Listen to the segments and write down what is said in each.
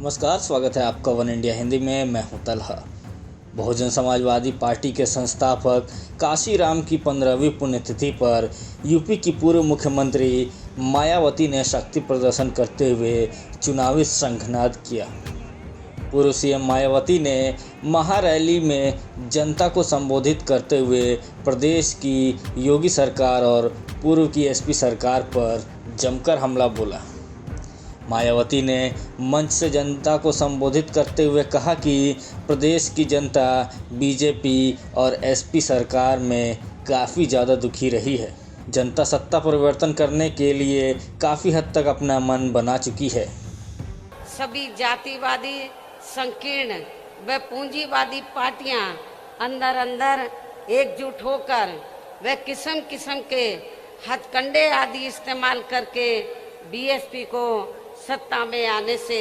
नमस्कार, स्वागत है आपका वन इंडिया हिंदी में। मैं हूं तलहा। बहुजन समाजवादी पार्टी के संस्थापक काशीराम की 15वीं पुण्यतिथि पर यूपी की पूर्व मुख्यमंत्री मायावती ने शक्ति प्रदर्शन करते हुए चुनावी शंखनाद किया। पूर्व सीएम मायावती ने महारैली में जनता को संबोधित करते हुए प्रदेश की योगी सरकार और पूर्व की एसपी सरकार पर जमकर हमला बोला। मायावती ने मंच से जनता को संबोधित करते हुए कहा कि प्रदेश की जनता बीजेपी और एसपी सरकार में काफ़ी ज़्यादा दुखी रही है। जनता सत्ता परिवर्तन करने के लिए काफ़ी हद तक अपना मन बना चुकी है। सभी जातिवादी, संकीर्ण व पूंजीवादी पार्टियां अंदर अंदर एकजुट होकर व किस्म किस्म के हथकंडे आदि इस्तेमाल करके बीएसपी को सत्ता में आने से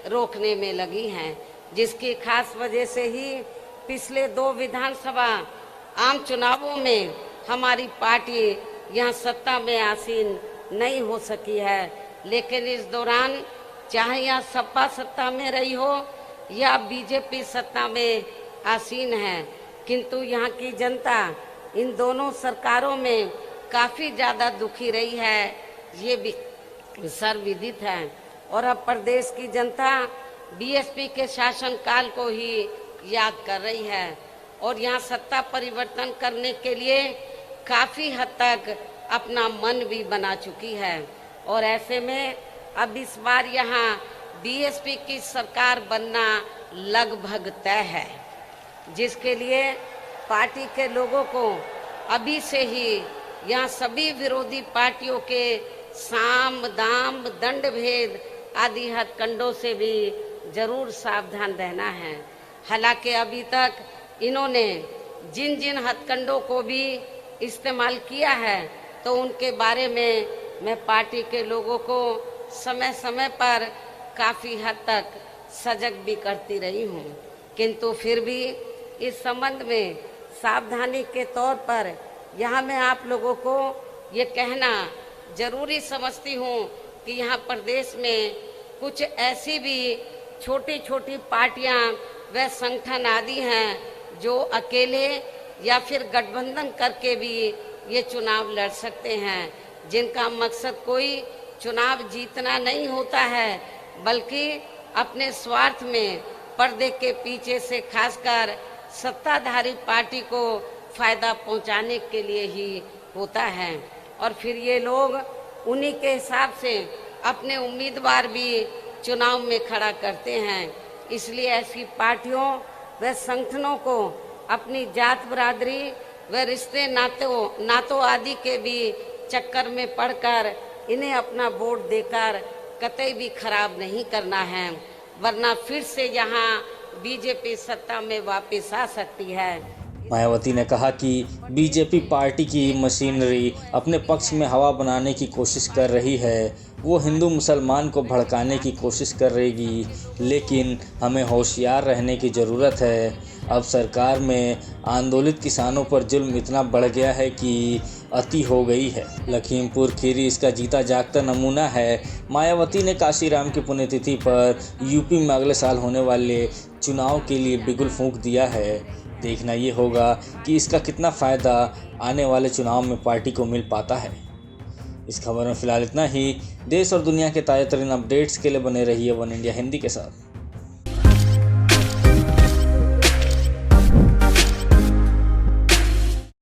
रोकने में लगी हैं, जिसकी खास वजह से ही पिछले 2 विधानसभा आम चुनावों में हमारी पार्टी यहां सत्ता में आसीन नहीं हो सकी है। लेकिन इस दौरान चाहे यहाँ सपा सत्ता में रही हो या बीजेपी सत्ता में आसीन है, किंतु यहाँ की जनता इन दोनों सरकारों में काफ़ी ज़्यादा दुखी रही है, ये भी सर्वविदित है। और अब प्रदेश की जनता बीएसपी के शासनकाल को ही याद कर रही है और यहाँ सत्ता परिवर्तन करने के लिए काफ़ी हद तक अपना मन भी बना चुकी है। और ऐसे में अब इस बार यहाँ बीएसपी की सरकार बनना लगभग तय है, जिसके लिए पार्टी के लोगों को अभी से ही यहाँ सभी विरोधी पार्टियों के साम दाम दंड भेद आदि हथकंडों से भी जरूर सावधान रहना है। हालांकि अभी तक इन्होंने जिन जिन हथकंडों को भी इस्तेमाल किया है तो उनके बारे में मैं पार्टी के लोगों को समय समय पर काफ़ी हद तक सजग भी करती रही हूँ, किंतु फिर भी इस संबंध में सावधानी के तौर पर यहाँ मैं आप लोगों को ये कहना जरूरी समझती हूँ कि यहाँ प्रदेश में कुछ ऐसी भी छोटी छोटी पार्टियाँ व संगठन आदि हैं जो अकेले या फिर गठबंधन करके भी ये चुनाव लड़ सकते हैं, जिनका मकसद कोई चुनाव जीतना नहीं होता है, बल्कि अपने स्वार्थ में पर्दे के पीछे से खासकर सत्ताधारी पार्टी को फायदा पहुंचाने के लिए ही होता है। और फिर ये लोग उन्हीं के हिसाब से अपने उम्मीदवार भी चुनाव में खड़ा करते हैं। इसलिए ऐसी पार्टियों व संगठनों को अपनी जात बरादरी व रिश्ते नातों आदि के भी चक्कर में पड़कर इन्हें अपना वोट देकर कतई भी खराब नहीं करना है, वरना फिर से यहाँ बीजेपी सत्ता में वापस आ सकती है। मायावती ने कहा कि बीजेपी पार्टी की मशीनरी अपने पक्ष में हवा बनाने की कोशिश कर रही है, वो हिंदू मुसलमान को भड़काने की कोशिश कर रहेगी, लेकिन हमें होशियार रहने की ज़रूरत है। अब सरकार में आंदोलित किसानों पर जुल्म इतना बढ़ गया है कि अति हो गई है। लखीमपुर खीरी इसका जीता जागता नमूना है। मायावती ने काशीराम की पुण्यतिथि पर यूपी में अगले साल होने वाले चुनाव के लिए बिगुल फूंक दिया है। देखना ये होगा कि इसका कितना फ़ायदा आने वाले चुनाव में पार्टी को मिल पाता है। इस खबर में फ़िलहाल इतना ही। देश और दुनिया के ताज़ा तरीन अपडेट्स के लिए बने रहिए वन इंडिया हिंदी के साथ।